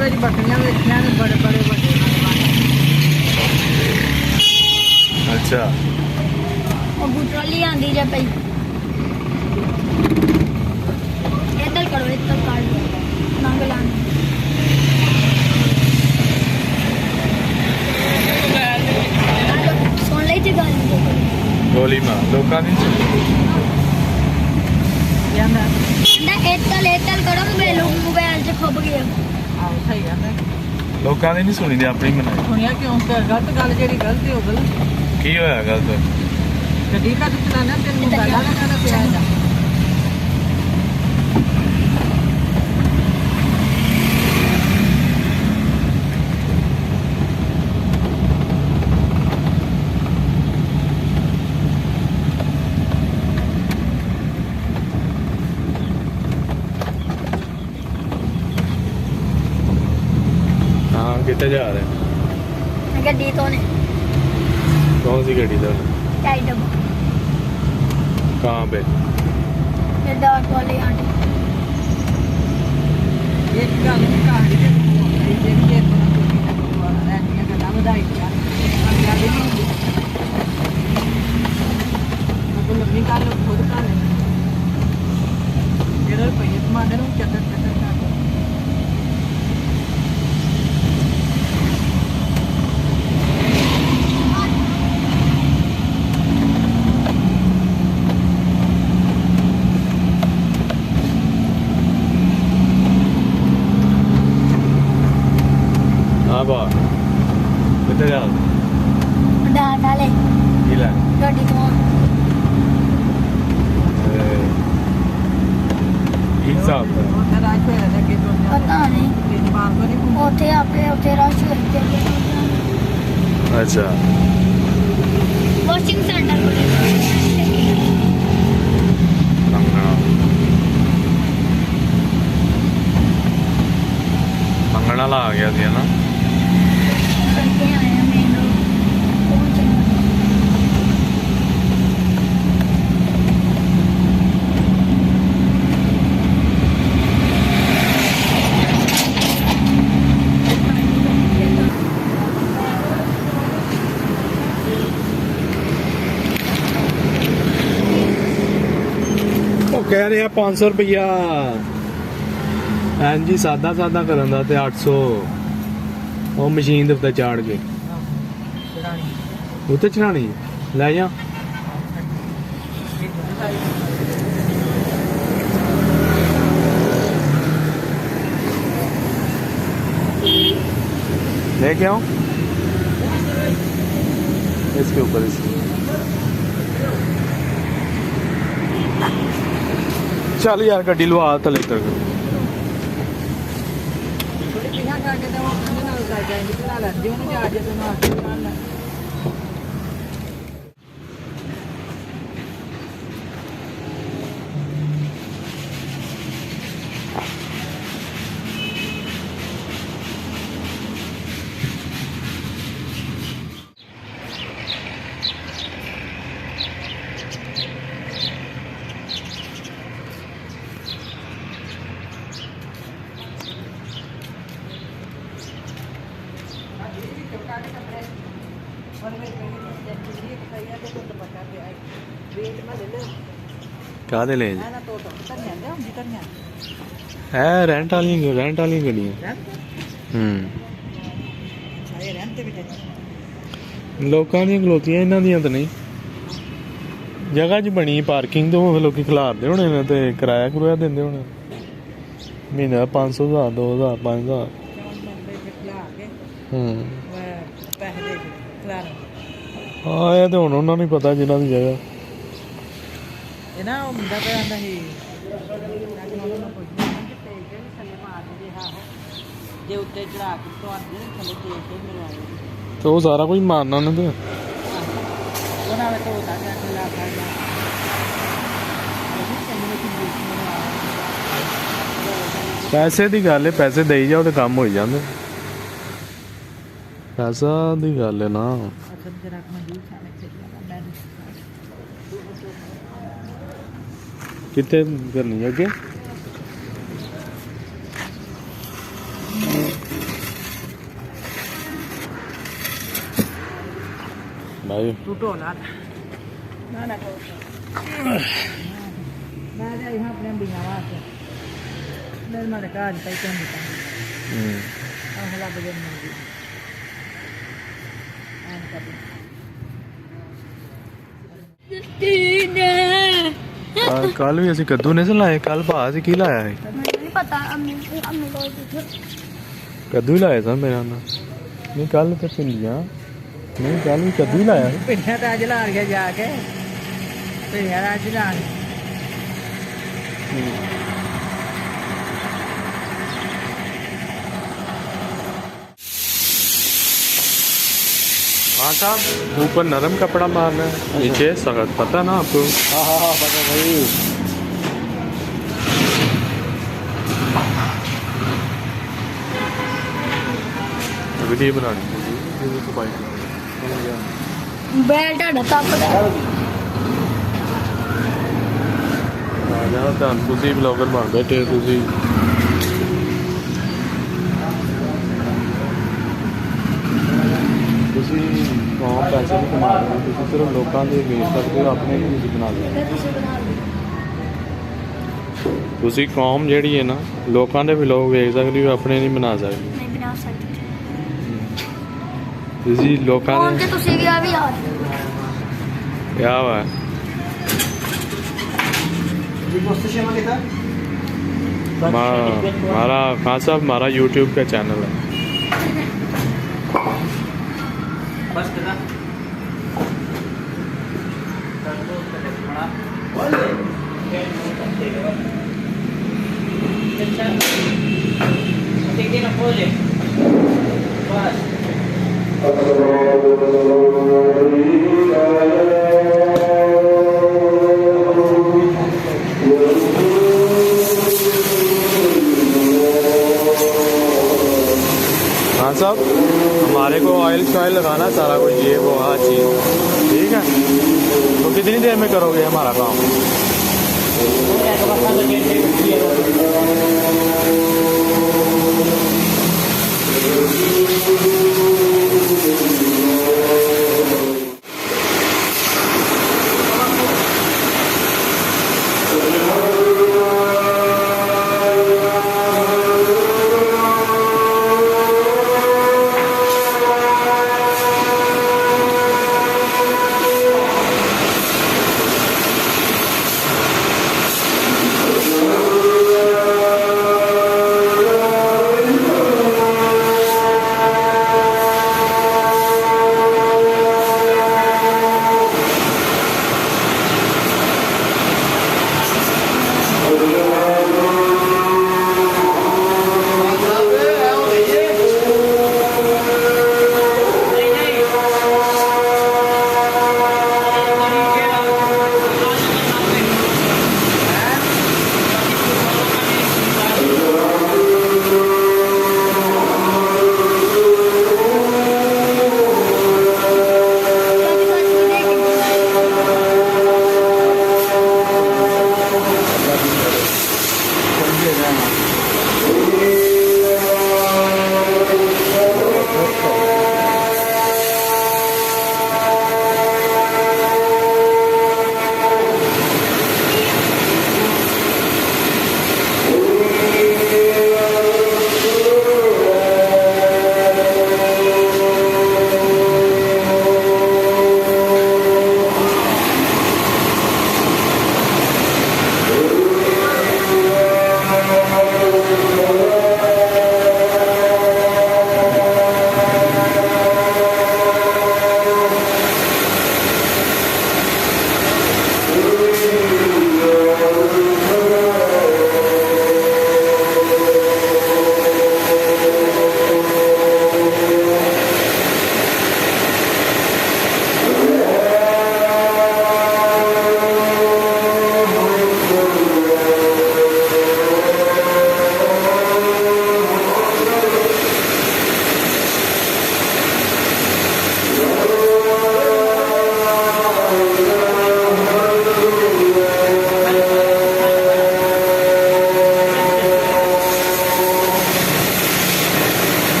वारी बकरियां वेखियां ने बड़े बड़े बड़े। अच्छा अबू ट्रॉली आंदी जा पई इधर करो इधर काट नंग लाने सुन ले थे गोली मार लोकां दी ਜਾਂਦਾ ना इधर करो मोबाइल च खुब गया ਆਹ ਸਹੀ ਆ ਮੈਂ ਲੋਕਾਂ ਦੀ ਨਹੀਂ ਸੁਣੀ ਦੀ ਆਪਣੀ ਮਨਾਈ ਸੁਣਿਆ ਕਿਉਂ ਤੇ ਗਲਤ ਗੱਲ ਜਿਹੜੀ ਗਲਤ ਹੋ ਗਈ ਕੀ ਹੋਇਆ ਗੱਲ ਤੇ ਗੱਡੀ ਕਾ ਚਲਾਣਾ ਤੈਨੂੰ ਮੋਬਾਈਲ ਦਾ ਕਹਿਣਾ ਪਿਆ ਹੈ हाँ कितने जा रहे हैं गड्डी तो ने कौन सी गाड़ी था टाइट डब्बा कहाँ पे ये डार्क वाली आंटी ਇੱਕ ਗੱਲ ਨਹੀਂ ਕਹਾਣੀ ਤੇ ਜਿਹੜੀ ਇਹ ਤੋਂ ਕੋਈ ਨਾ ਕੋਈ ਵਾਲਾ ਰਹਿੰਦੀਆਂ ਗੱਲਾਂ ਵਧਾਈ ਗਿਆ ਅੱਗੇ ਨਹੀਂ ਹੁੰਦੀ ਉਹ ਲੰਮੀ ਗੱਲ ਖੁਦ ਕਰ ਲੈਂਦੀ ਜਿਹੜਾ ਰੁਪਈਏ ਤੁਹਾਡੇ ਨੂੰ ਚੱਦਰ ਚੱਦਰ ਕਰ हाँ बा कितने जा रहे डाल डाले की ले गड्डी तो एक साहब ਉਹ ਰਾਜ ਹੋਇਆ ਨਾ ਕਿ ਤੋਂ पता नहीं ਤੇ ਬਾਹਰ ਤੋਂ ਨਹੀਂ उथे आपे उथे रश होते अच्छा वॉशिंग सेंटर मंगना ला आ गया थी ना करके आए मेन रोड कह रहे हैं 500 रुपया ਐਨ ਜੀ ਸਾਦਾ ਸਾਦਾ ਕਰਨ ਦਾ ਤੇ 800 ਉਹ ਮਸ਼ੀਨ ਦੇ ਉੱਤੇ ਚਾੜ ਕੇ ਉੱਤੇ ਚੜਾਣੀ ਲੈ ਜਾ ले के आओ इसके ऊपर इसके चल यार गड्डी लवा थले तक ਕਰਕੇ ਤਾਂ ਉਹ ਕਹਿੰਦੇ ਨਾਲ ਕਰ ਜਾਏਗੀ ਤੇ ਨਾਲ ਲੱਗੇ ਉਹਨੂੰ ਜਾ ਜੇ ਤੈਨੂੰ ਆ ਕੇ ਨਾਲ ਲੈ क्या दे ले है रेंट वाली गड्डियां लोकां दी खलोतियां इन्हां दियां तां नहीं जगह च बनी पार्किंग तो लोग खिलारदे होने ने ते किराया करुया दिंदे होने महीने 500 हज़ार 2000 5000 हाँ ये तो हुण उन्हां नूं पता जिन्हां दी जगह ਇਹ ਨਾ ਉਹ ਮੁੰਡਾ ਪਿਆ ਆਂਦਾ ਸੀ ਜੇ ਉੱਤੇ ਚੜਾ ਕੇ ਤੁਹਾਡੇ ਥੱਲੇ ਤੇਲ ਤੇ ਮਿਲਵਾਏ ਤੇ ਉਹ ਸਾਰਾ ਕੁਝ ਮਾਰਨਾ ਉਹਨੇ ਤੇ ਉਹਨਾਂ ਵਿੱਚ ਉਹ ਤਾਂ ਲਾ ਖਾਣਾ ਪੈਸੇ ਦੀ ਗੱਲ ਹੈ ਪੈਸੇ ਦੇਈ ਜਾਓ ਤੇ ਕੰਮ ਹੋ ਜਾਂਦੇ ਪੈਸਾ ਦੀ ਗੱਲ ਹੈ ਨਾ कितने करनी है अगे भाई तू ढोला ना ना मैं जा यहाँ अपने बिना वास्ते मेरे मारे काज पे क्यों नहीं था हला बजे मंगी आन कर कल भी ਅਸੀਂ ਕੱਦੂ ਨਹੀਂ ਲਾਏ ਕੱਲ ਭਾਅ ਸੀ ਕੀ ਲਾਇਆ ਹੈ नहीं पता अम्मी को पूछो ਕੱਦੂ ਹੀ ਲਾਇਆ ਸੀ ਮੇਰਾ ਨਾਲ ਨਹੀਂ ਕੱਲ ਤੇ ਪਿੰਡੀਆਂ ਨਹੀਂ ਕੱਲ ਵੀ ਕੱਦੂ ਹੀ ਲਾਇਆ ਸੀ पिंडिया तो अज ला गया जाके पिंडिया अज ला हाँ साहब ऊपर नरम कपड़ा मारना है नीचे सख्त पता ना आपको हाँ पता भाई वीडियो बनानी बेल्ट टपदा ਤੁਸੀਂ ਬਲੌਗਰ ਬਣ ਬੈਠੇ ਤੁਸੀਂ ਤੁਸੀਂ ਕੌਮ ਪੈਸੇ ਨਹੀਂ ਕਮਾ ਰਹੇ ਤੁਸੀਂ ਸਿਰਫ ਲੋਕਾਂ ਦੇ ਵੇਚ ਸਕਦੇ ਹੋ ਆਪਣੇ ਨਹੀਂ ਤੁਸੀਂ ਬਣਾ ਸਕਦੇ ਤੁਸੀਂ ਕੌਮ ਜਿਹੜੀ ਹੈ ਨਾ ਲੋਕਾਂ ਦੇ ਵਲੌਗ ਵੇਖ ਸਕਦੇ ਹੋ ਆਪਣੇ ਨਹੀਂ ਬਣਾ ਸਕਦੇ नहीं बना सकते ਤੁਸੀਂ ਲੋਕਾਂ कौन ਦੇ से तुसी भी आ भी यार क्या हुआ है हमारा खान साहब हमारा यूट्यूब का चैनल है हाँ साहब हमारे को ऑयल शॉयल लगाना सारा कुछ ये वो हर चीज़ ठीक है तो कितनी देर में करोगे हमारा काम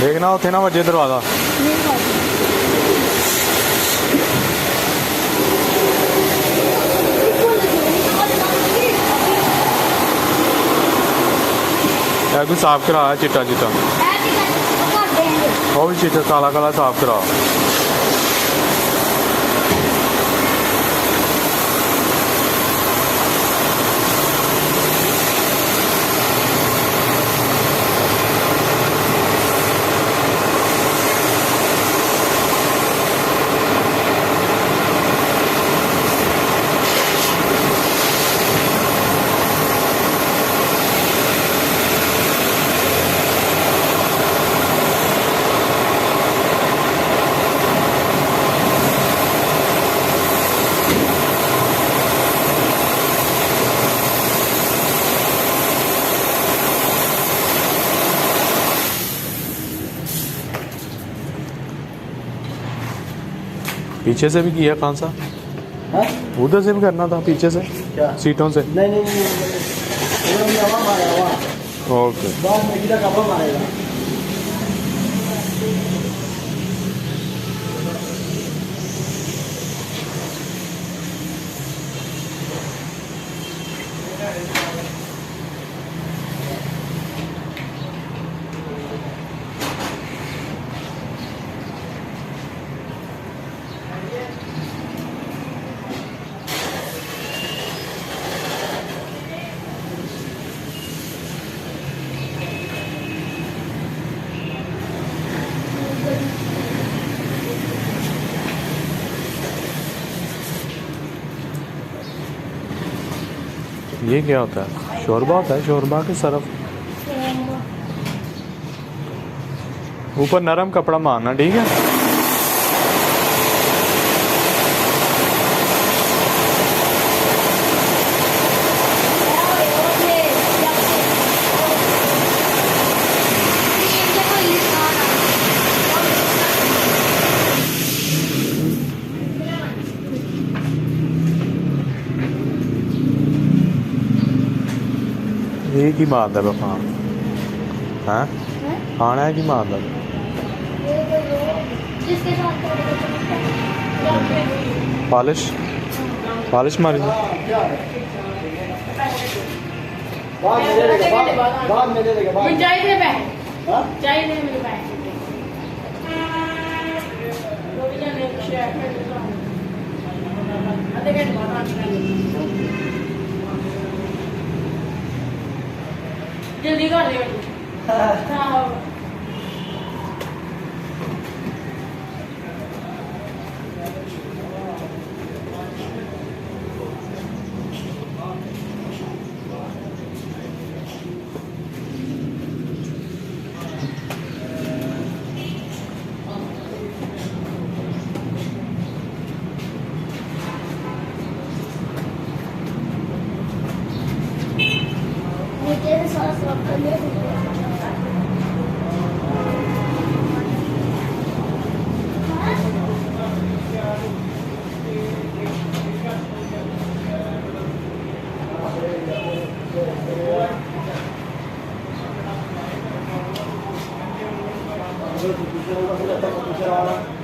देखना उत्थे ना वजे दरवाजा। कोई साफ करा चिट्टा चिट्टा वो भी चिट्टा काला काला साफ करा। पीछे से भी किया कौन सा? उधर से भी करना था पीछे से क्या? सीटों से नहीं ओके। ये क्या होता है? शोरबा होता है। शोरबा के सरफ ऊपर नरम कपड़ा मारना, ठीक है। ये की बात है बापा? हाँ खाना है की बात है? पॉलिश पॉलिश मारी जल्दी कर दे। Gracias.